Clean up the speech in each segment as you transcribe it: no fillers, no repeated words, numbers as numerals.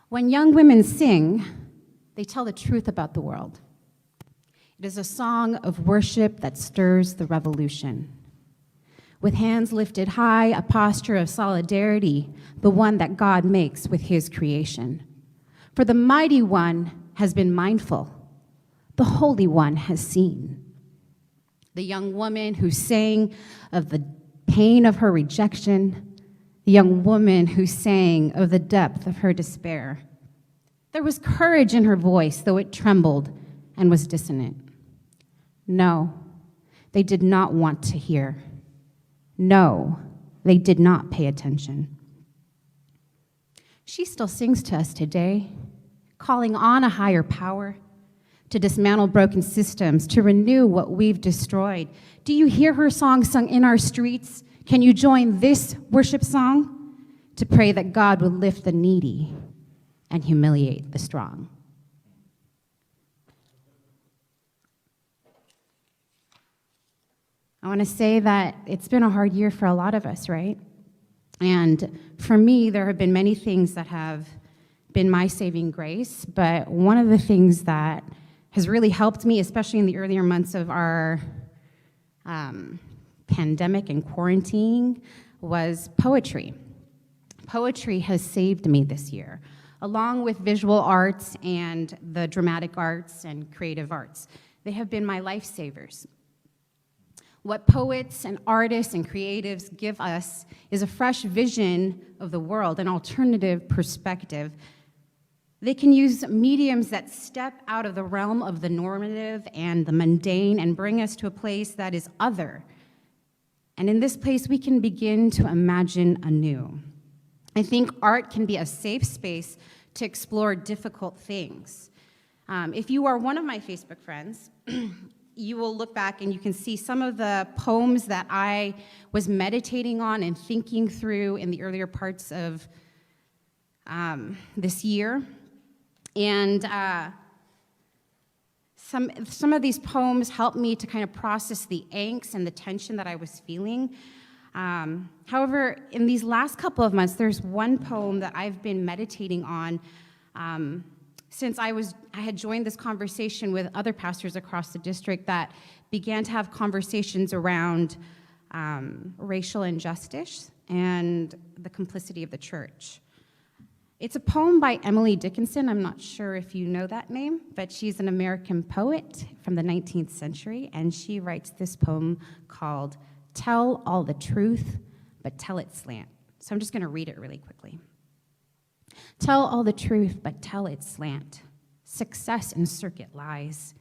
When young women sing, they tell the truth about the world. It is a song of worship that stirs the revolution. With hands lifted high, a posture of solidarity, the one that God makes with his creation. For the mighty one has been mindful, the Holy One has seen. The young woman who sang of the pain of her rejection, the young woman who sang of the depth of her despair. There was courage in her voice, though it trembled and was dissonant. No, they did not want to hear. No, they did not pay attention. She still sings to us today, calling on a higher power to dismantle broken systems, to renew what we've destroyed. Do you hear her song sung in our streets? Can you join this worship song to pray that God will lift the needy and humiliate the strong? I want to say that it's been a hard year for a lot of us, right? And for me, there have been many things that have been my saving grace, but one of the things that has really helped me, especially in the earlier months of our pandemic and quarantine, was poetry. Poetry has saved me this year, along with visual arts and the dramatic arts and creative arts. They have been my lifesavers. What poets and artists and creatives give us is a fresh vision of the world, an alternative perspective. They can use mediums that step out of the realm of the normative and the mundane and bring us to a place that is other. And in this place, we can begin to imagine anew. I think art can be a safe space to explore difficult things. If you are one of my Facebook friends, you will look back and you can see some of the poems that I was meditating on and thinking through in the earlier parts of this year. And some of these poems helped me to kind of process the angst and the tension that I was feeling. However, in these last couple of months, there's one poem that I've been meditating on since I had joined this conversation with other pastors across the district that began to have conversations around racial injustice and the complicity of the church. It's a poem by Emily Dickinson. I'm not sure if you know that name, but she's an American poet from the 19th century, and she writes this poem called "Tell All the Truth, but Tell It Slant." So I'm just going to read it really quickly. Tell all the truth, but tell it slant. Success in circuit lies.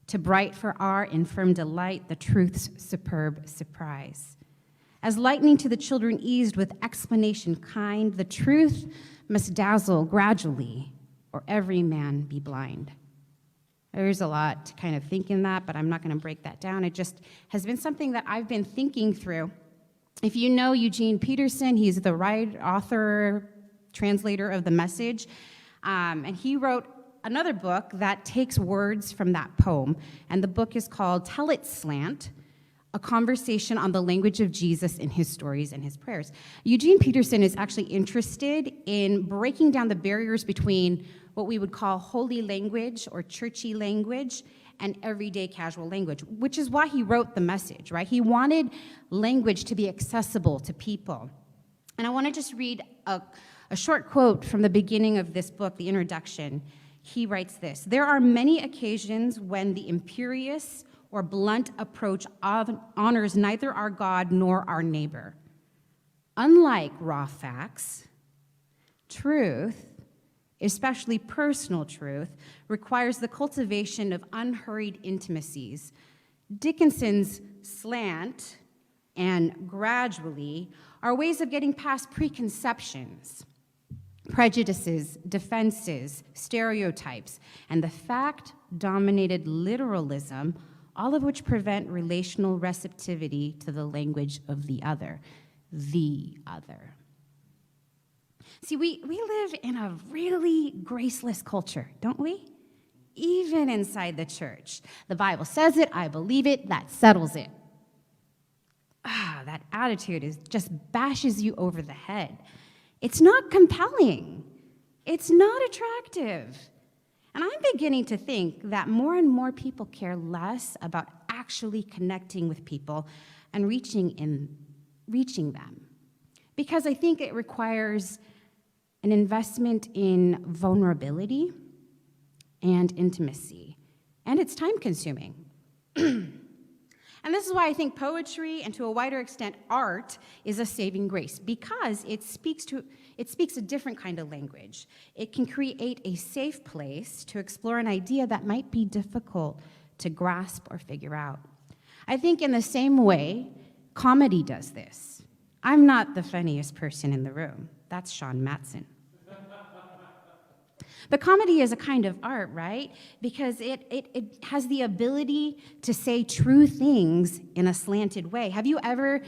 To bright for our infirm delight, the truth's superb surprise. As lightning to the children eased with explanation kind, the truth must dazzle gradually, or every man be blind. There's a lot to kind of think in that, but I'm not going to break that down. It just has been something that I've been thinking through. If you know Eugene Peterson, he's the author, translator of The Message, and he wrote another book that takes words from that poem, and the book is called Tell It Slant, A Conversation on the Language of Jesus in His Stories and His Prayers. Eugene Peterson is actually interested in breaking down the barriers between what we would call holy language or churchy language and everyday casual language, which is why he wrote The Message, right? He wanted language to be accessible to people. And I want to just read a short quote from the beginning of this book, the introduction. He writes this: "There are many occasions when the imperious or blunt approach honors neither our God nor our neighbor. Unlike raw facts, truth, especially personal truth, requires the cultivation of unhurried intimacies. Dickinson's slant and gradually are ways of getting past preconceptions, prejudices, defenses, stereotypes, and the fact-dominated literalism, all of which prevent relational receptivity to the language of the other. The other." See, we live in a really graceless culture, don't we? Even inside the church. The Bible says it, I believe it, that settles it. That attitude just bashes you over the head. It's not compelling. It's not attractive. And I'm beginning to think that more and more people care less about actually connecting with people and reaching them. Because I think it requires an investment in vulnerability and intimacy. And it's time-consuming. And this is why I think poetry, and to a wider extent art, is a saving grace, because it speaks a different kind of language. It can create a safe place to explore an idea that might be difficult to grasp or figure out. I think in the same way, comedy does this. I'm not the funniest person in the room. That's Sean Matson. But comedy is a kind of art, right? Because it has the ability to say true things in a slanted way. Have you ever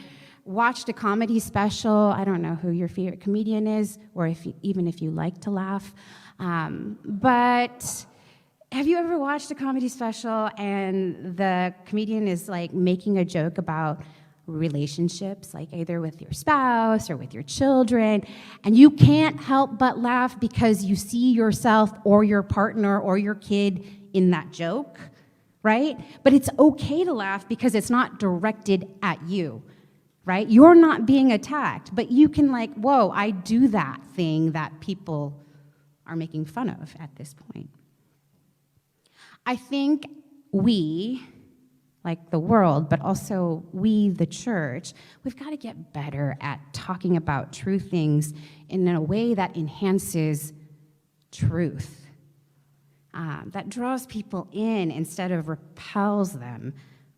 watched a comedy special? I don't know who your favorite comedian is, or even if you like to laugh. But have you ever watched a comedy special and the comedian is like making a joke about relationships, like either with your spouse or with your children, and you can't help but laugh because you see yourself or your partner or your kid in that joke, right? But it's okay to laugh because it's not directed at you, right? You're not being attacked, but you can like, whoa, I do that thing that people are making fun of at this point. I think we, like the world, but also we, the church, we've got to get better at talking about true things in a way that enhances truth, that draws people in instead of repels them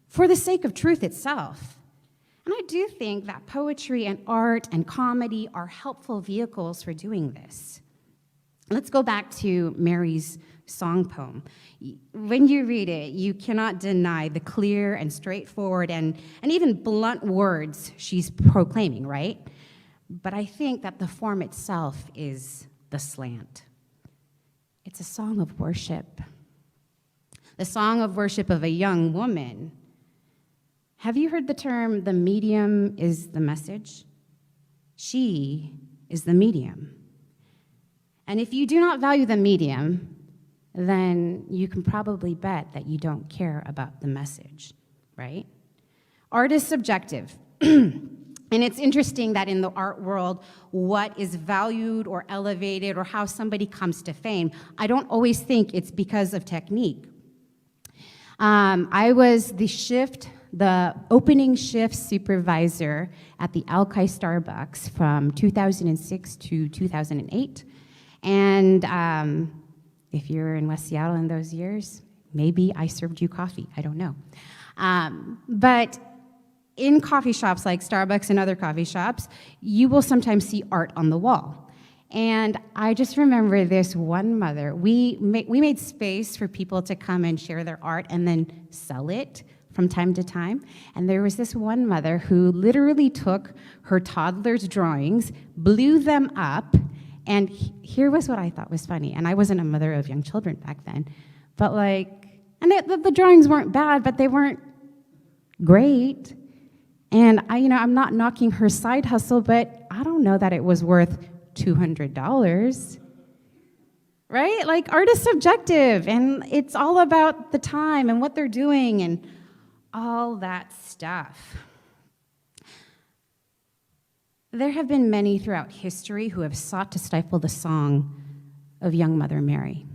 for the sake of truth itself. And I do think that poetry and art and comedy are helpful vehicles for doing this. Let's go back to Mary's song poem. When you read it, you cannot deny the clear and straightforward and even blunt words she's proclaiming, right? But I think that the form itself is the slant. It's a song of worship. The song of worship of a young woman. Have you heard the term, the medium is the message? She is the medium. And if you do not value the medium, then you can probably bet that you don't care about the message, right? Art is subjective. And it's interesting that in the art world, what is valued or elevated or how somebody comes to fame, I don't always think it's because of technique. I was the opening shift supervisor at the Alki Starbucks from 2006 to 2008. And if you're in West Seattle in those years, maybe I served you coffee, I don't know. But in coffee shops like Starbucks and other coffee shops, you will sometimes see art on the wall. And I just remember this one mother. We made space for people to come and share their art and then sell it from time to time. And there was this one mother who literally took her toddler's drawings, blew them up, and here was what I thought was funny. And I wasn't a mother of young children back then. But and the drawings weren't bad, but they weren't great. And I'm not knocking her side hustle, but I don't know that it was worth $200, right? Like, art is subjective, and it's all about the time and what they're doing and all that stuff. There have been many throughout history who have sought to stifle the song of young Mother Mary.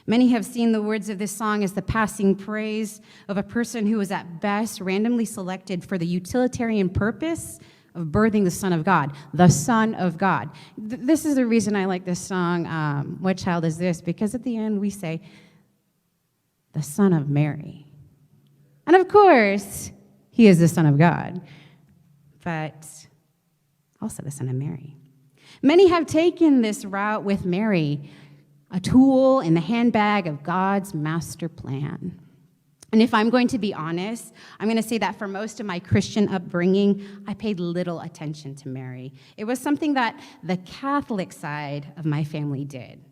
Many have seen the words of this song as the passing praise of a person who was at best randomly selected for the utilitarian purpose of birthing the Son of God, the Son of God. This is the reason I like this song, What Child Is This? Because at the end we say, the Son of Mary. And of course, he is the Son of God, but also the Son of Mary. Many have taken this route with Mary, a tool in the handbag of God's master plan. And if I'm going to be honest, I'm going to say that for most of my Christian upbringing, I paid little attention to Mary. It was something that the Catholic side of my family did.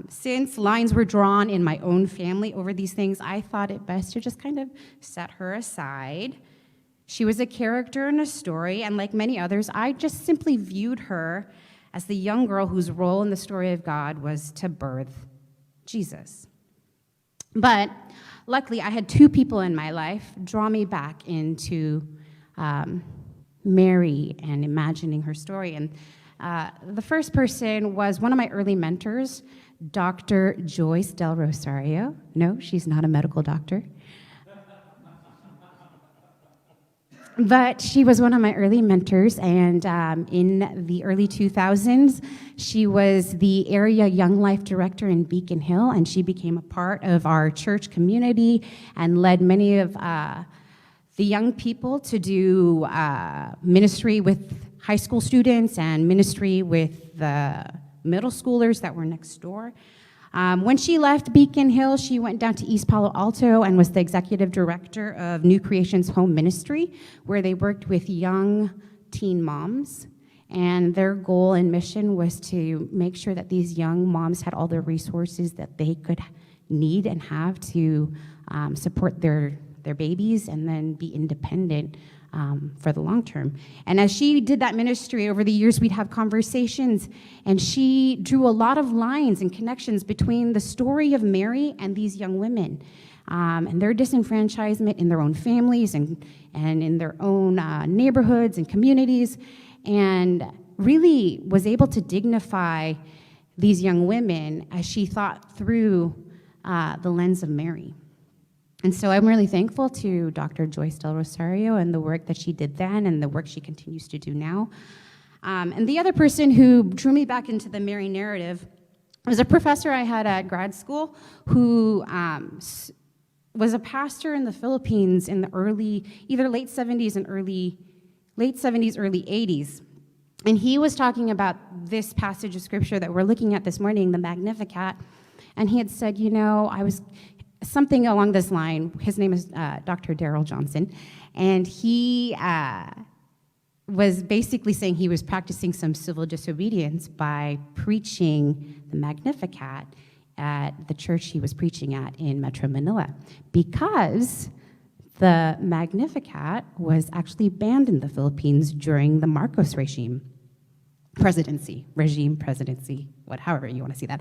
Since lines were drawn in my own family over these things, I thought it best to just kind of set her aside. She was a character in a story, and like many others, I just simply viewed her as the young girl whose role in the story of God was to birth Jesus. But luckily, I had two people in my life draw me back into Mary and imagining her story. And the first person was one of my early mentors, Dr. Joyce Del Rosario. No, she's not a medical doctor. But she was one of my early mentors, and in the early 2000s, she was the area Young Life Director in Beacon Hill, and she became a part of our church community and led many of the young people to do ministry with high school students and ministry with the middle schoolers that were next door. When she left Beacon Hill, she went down to East Palo Alto and was the executive director of New Creation's Home Ministry, where they worked with young teen moms. And their goal and mission was to make sure that these young moms had all the resources that they could need and have to support their babies and then be independent for the long term. And as she did that ministry over the years, we'd have conversations, and she drew a lot of lines and connections between the story of Mary and these young women, and their disenfranchisement in their own families and in their own neighborhoods and communities, and really was able to dignify these young women as she thought through the lens of Mary. And so I'm really thankful to Dr. Joyce Del Rosario and the work that she did then and the work she continues to do now. And the other person who drew me back into the Mary narrative was a professor I had at grad school who was a pastor in the Philippines in the either late 70s, early 80s. And he was talking about this passage of scripture that we're looking at this morning, the Magnificat. And he had said, I was something along this line. His name is Dr. Darrell Johnson, and he was basically saying he was practicing some civil disobedience by preaching the Magnificat at the church he was preaching at in Metro Manila, because the Magnificat was actually banned in the Philippines during the Marcos regime presidency, however you want to see that.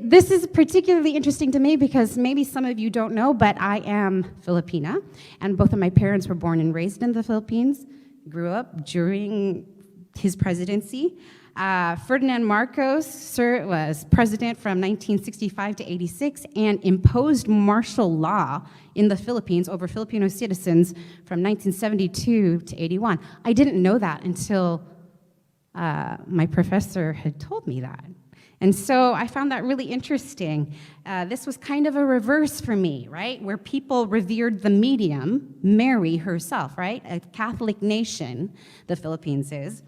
This is particularly interesting to me because maybe some of you don't know, but I am Filipina, and both of my parents were born and raised in the Philippines, grew up during his presidency. Ferdinand Marcos was president from 1965 to 86 and imposed martial law in the Philippines over Filipino citizens from 1972 to 81. I didn't know that until my professor had told me that. And so I found that really interesting. This was kind of a reverse for me, right? Where people revered the medium, Mary herself, right? A Catholic nation, the Philippines is.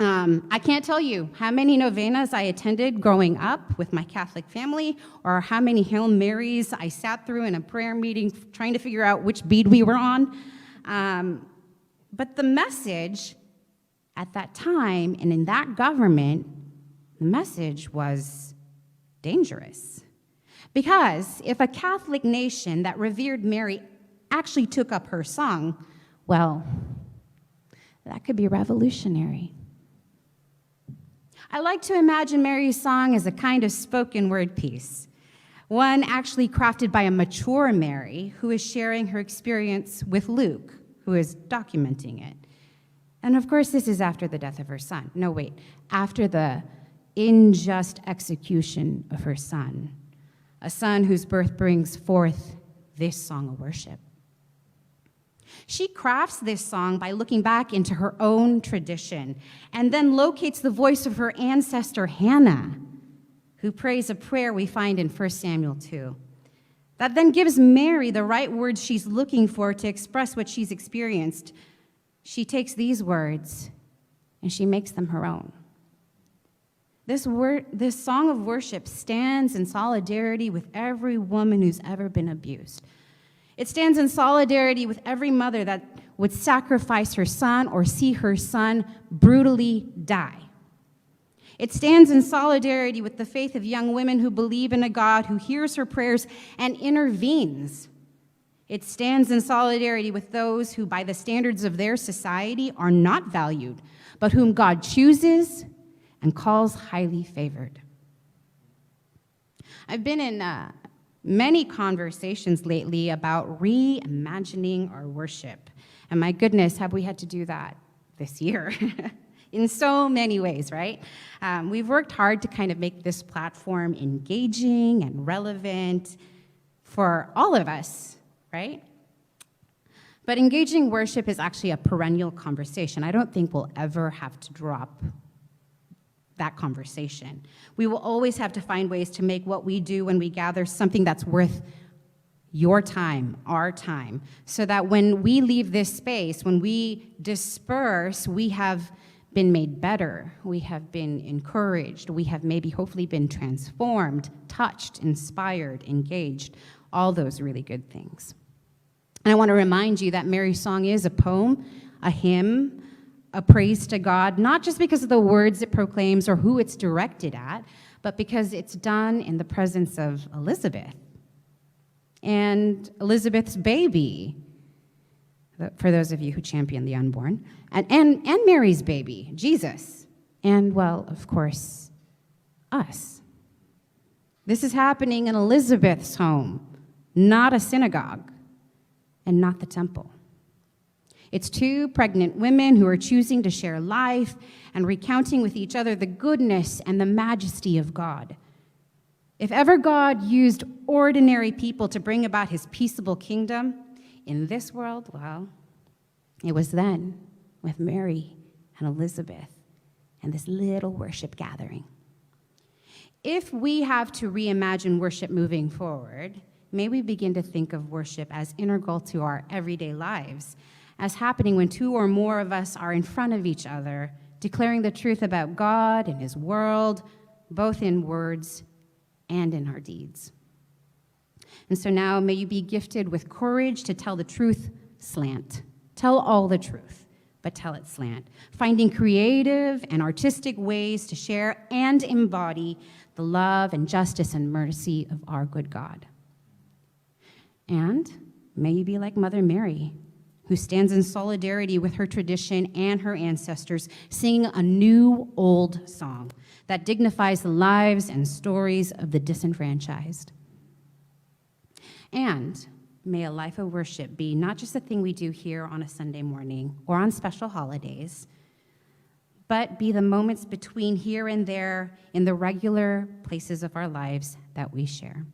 I can't tell you how many novenas I attended growing up with my Catholic family, or how many Hail Marys I sat through in a prayer meeting trying to figure out which bead we were on. But the message at that time and in that government, the message was dangerous. Because if a Catholic nation that revered Mary actually took up her song, well, that could be revolutionary. I like to imagine Mary's song as a kind of spoken word piece, one actually crafted by a mature Mary who is sharing her experience with Luke, who is documenting it. And of course, this is after the death of her son. No, wait, after the unjust execution of her son, a son whose birth brings forth this song of worship. She crafts this song by looking back into her own tradition and then locates the voice of her ancestor Hannah, who prays a prayer we find in 1 Samuel 2. That then gives Mary the right words she's looking for to express what she's experienced. She takes these words and she makes them her own. This song of worship stands in solidarity with every woman who's ever been abused. It stands in solidarity with every mother that would sacrifice her son or see her son brutally die. It stands in solidarity with the faith of young women who believe in a God who hears her prayers and intervenes. It stands in solidarity with those who, by the standards of their society, are not valued, but whom God chooses and calls highly favored. I've been in many conversations lately about reimagining our worship. And my goodness, have we had to do that this year? In so many ways, right? We've worked hard to kind of make this platform engaging and relevant for all of us, right? But engaging worship is actually a perennial conversation. I don't think we'll ever have to drop that conversation. We will always have to find ways to make what we do when we gather something that's worth your time, our time, so that when we leave this space, when we disperse, we have been made better, we have been encouraged, we have maybe hopefully been transformed, touched, inspired, engaged, all those really good things. And I want to remind you that Mary's song is a poem, a hymn, a praise to God, not just because of the words it proclaims or who it's directed at, but because it's done in the presence of Elizabeth and Elizabeth's baby, for those of you who champion the unborn, and Mary's baby, Jesus, and, well, of course, us. This is happening in Elizabeth's home, not a synagogue, and not the temple. It's two pregnant women who are choosing to share life and recounting with each other the goodness and the majesty of God. If ever God used ordinary people to bring about his peaceable kingdom in this world, well, it was then with Mary and Elizabeth and this little worship gathering. If we have to reimagine worship moving forward, may we begin to think of worship as integral to our everyday lives, as happening when two or more of us are in front of each other, declaring the truth about God and his world, both in words and in our deeds. And so now may you be gifted with courage to tell the truth slant. Tell all the truth, but tell it slant, finding creative and artistic ways to share and embody the love and justice and mercy of our good God. And may you be like Mother Mary, who stands in solidarity with her tradition and her ancestors, singing a new old song that dignifies the lives and stories of the disenfranchised. And may a life of worship be not just a thing we do here on a Sunday morning or on special holidays, but be the moments between here and there in the regular places of our lives that we share.